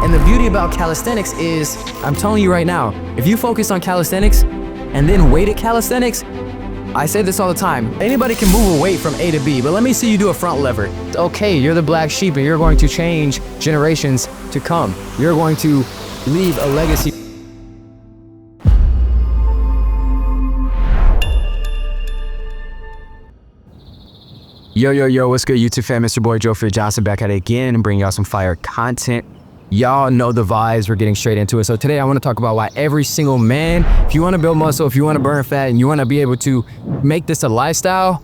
And the beauty about calisthenics is, I'm telling you right now, if you focus on calisthenics and then weighted calisthenics, I say this all the time, anybody can move a weight from A to B, but let me see you do a front lever. Okay, you're the black sheep and you're going to change generations to come. You're going to leave a legacy. Yo, what's good YouTube fam? It's your boy Joe Johnson back at it again and bringing y'all some fire content. Y'all know the vibes, we're getting straight into it. So today I want to talk about why every single man, if you want to build muscle, if you want to burn fat, and you want to be able to make this a lifestyle,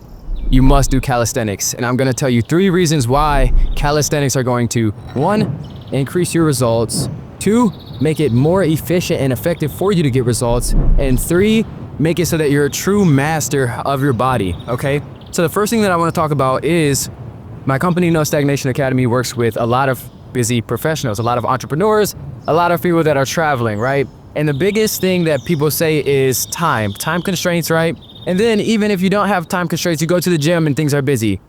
you must do calisthenics. And I'm going to tell you 3 reasons why calisthenics are going to, 1, increase your results, 2, make it more efficient and effective for you to get results, and 3, make it so that you're a true master of your body, okay? So the first thing that I want to talk about is my company, No Stagnation Academy, works with a lot of busy professionals, a lot of entrepreneurs, a lot of people that are traveling, right? And the biggest thing that people say is time constraints, right? And then even if you don't have time constraints, you go to the gym and things are busy.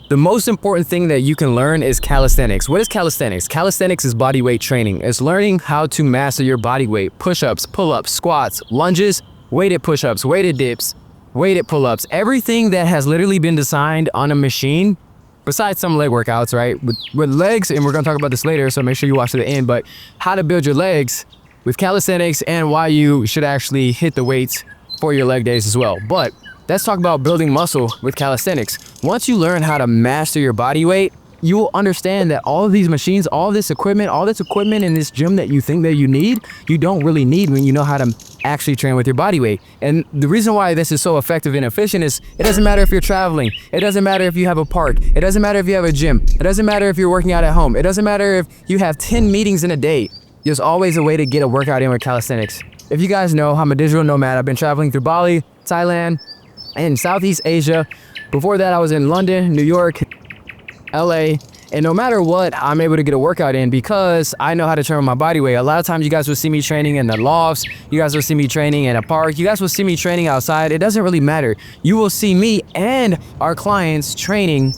The most important thing that you can learn is calisthenics. What is calisthenics? Calisthenics is body weight training. It's learning how to master your body weight, push-ups, pull-ups, squats, lunges, weighted push-ups, weighted dips, weighted pull-ups, everything that has literally been designed on a machine, besides some leg workouts, right? With legs, and we're gonna talk about this later, so make sure you watch to the end, but how to build your legs with calisthenics and why you should actually hit the weights for your leg days as well. But let's talk about building muscle with calisthenics. Once you learn how to master your body weight, you will understand that all of these machines, all this equipment in this gym that you think that you need, you don't really need when you know how to actually train with your body weight. And the reason why this is so effective and efficient is it doesn't matter if you're traveling. It doesn't matter if you have a park. It doesn't matter if you have a gym. It doesn't matter if you're working out at home. It doesn't matter if you have 10 meetings in a day. There's always a way to get a workout in with calisthenics. If you guys know, I'm a digital nomad. I've been traveling through Bali, Thailand, and Southeast Asia. Before that, I was in London, New York, LA, and no matter what, I'm able to get a workout in because I know how to train with my body weight. A lot of times you guys will see me training in the lofts, you guys will see me training in a park, you guys will see me training outside. It doesn't really matter. You will see me and our clients training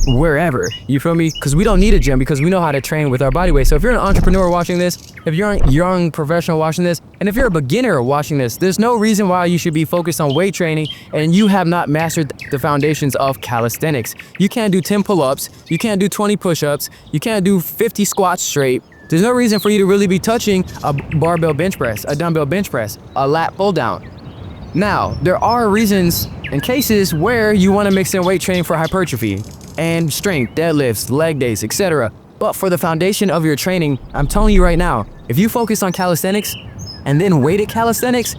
wherever, you feel me? Because we don't need a gym because we know how to train with our body weight. So if you're an entrepreneur watching this, if you're a young professional watching this, and if you're a beginner watching this, there's no reason why you should be focused on weight training and you have not mastered the foundations of calisthenics. You can't do 10 pull-ups, you can't do 20 push-ups, you can't do 50 squats straight. There's no reason for you to really be touching a barbell bench press, a dumbbell bench press, a lat pull down. Now, there are reasons and cases where you want to mix in weight training for hypertrophy and strength, deadlifts, leg days, etc. But for the foundation of your training, I'm telling you right now, if you focus on calisthenics and then weighted calisthenics,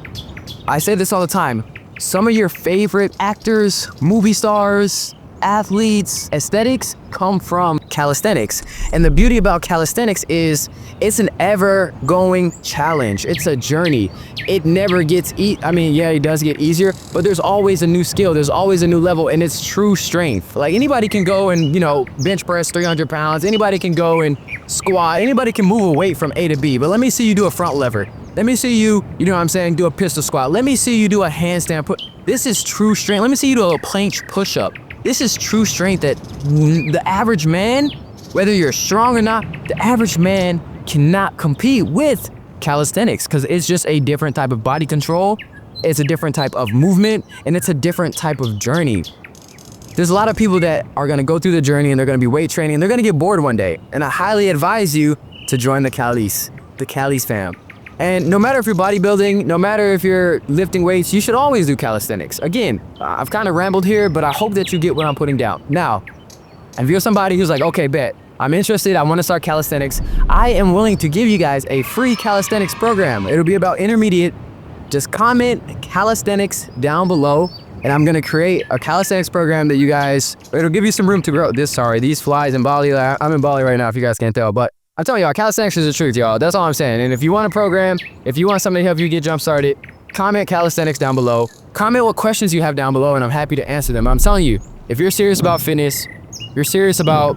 I say this all the time, some of your favorite actors, movie stars, athletes, aesthetics come from calisthenics. And the beauty about calisthenics is it's an ever-going challenge. It's a journey. It never gets it does get easier, but there's always a new skill. There's always a new level, and it's true strength. Like anybody can go and, bench press 300 pounds. Anybody can go and squat. Anybody can move a weight from A to B, but let me see you do a front lever. Let me see you, do a pistol squat. Let me see you do a handstand This is true strength. Let me see you do a planche push-up. This is true strength that the average man, whether you're strong or not, the average man cannot compete with calisthenics because it's just a different type of body control. It's a different type of movement, and it's a different type of journey. There's a lot of people that are gonna go through the journey and they're gonna be weight training and they're gonna get bored one day. And I highly advise you to join the Calis fam. And no matter if you're bodybuilding, no matter if you're lifting weights, you should always do calisthenics. Again, I've kind of rambled here, but I hope that you get what I'm putting down. Now, if you're somebody who's like, okay, bet, I'm interested, I want to start calisthenics, I am willing to give you guys a free calisthenics program. It'll be about intermediate. Just comment calisthenics down below, and I'm gonna create a calisthenics program that you guys, it'll give you some room to grow. These flies in Bali, I'm in Bali right now if you guys can't tell, but I'm telling y'all, calisthenics is the truth, y'all. That's all I'm saying. And if you want a program, if you want something to help you get jump started, comment calisthenics down below. Comment what questions you have down below, and I'm happy to answer them. I'm telling you, if you're serious about fitness, you're serious about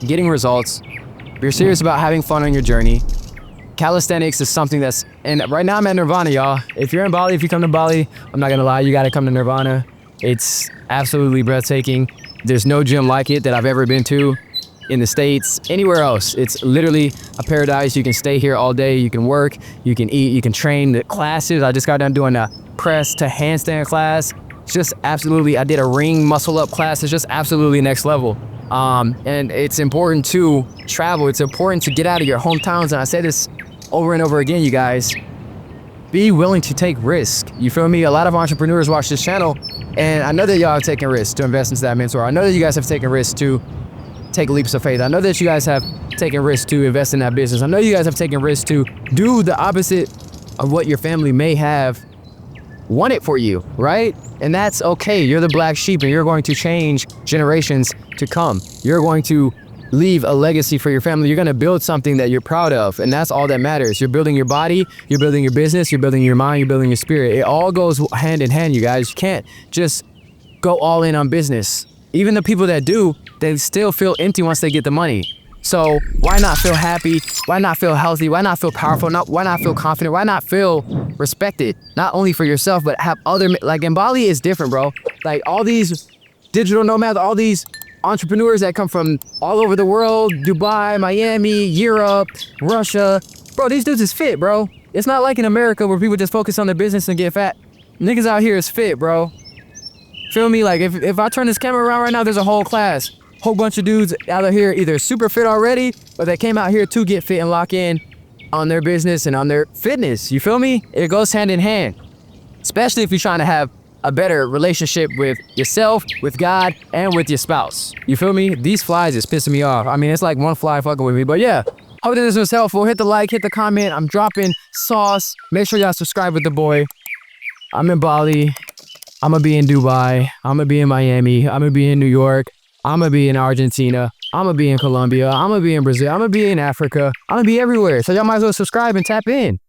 getting results, if you're serious about having fun on your journey, calisthenics is something and right now I'm at Nirvana, y'all. If you're in Bali, if you come to Bali, I'm not gonna lie, you gotta come to Nirvana. It's absolutely breathtaking. There's no gym like it that I've ever been to. in the States, anywhere else. It's literally a paradise. You can stay here all day. You can work, you can eat, you can train. The classes, I just got done doing a press to handstand class. It's just absolutely, I did a ring muscle up class. It's just absolutely next level. And it's important to travel. It's important to get out of your hometowns. And I say this over and over again, you guys. Be willing to take risk. You feel me? A lot of entrepreneurs watch this channel, and I know that y'all have taken risks to invest into that mentor. I know that you guys have taken risks to take leaps of faith. I know that you guys have taken risks to invest in that business. I know you guys have taken risks to do the opposite of what your family may have wanted for you, right? And that's okay. You're the black sheep, and you're going to change generations to come. You're going to leave a legacy for your family. You're going to build something that you're proud of, and that's all that matters. You're building your body, you're building your business, you're building your mind, you're building your spirit. It all goes hand in hand, you guys. You can't just go all in on business. Even the people that do, they still feel empty once they get the money. So why not feel happy? Why not feel healthy? Why not feel powerful? Why not feel confident? Why not feel respected? Not only for yourself, but have other, like in Bali is different, bro. Like all these digital nomads, all these entrepreneurs that come from all over the world, Dubai, Miami, Europe, Russia. Bro, these dudes is fit, bro. It's not like in America where people just focus on their business and get fat. Niggas out here is fit, bro. Feel me? Like if I turn this camera around right now, there's a whole class. Whole bunch of dudes out of here either super fit already, or they came out here to get fit and lock in on their business and on their fitness. You feel me? It goes hand in hand. Especially if you're trying to have a better relationship with yourself, with God, and with your spouse. You feel me? These flies is pissing me off. I mean, it's like one fly fucking with me, but yeah. Hope that this was helpful. Hit the like, hit the comment. I'm dropping sauce. Make sure y'all subscribe with the boy. I'm in Bali. I'm gonna be in Dubai. I'm gonna be in Miami. I'm gonna be in New York. I'm gonna be in Argentina. I'm gonna be in Colombia. I'm gonna be in Brazil. I'm gonna be in Africa. I'm gonna be everywhere. So y'all might as well subscribe and tap in.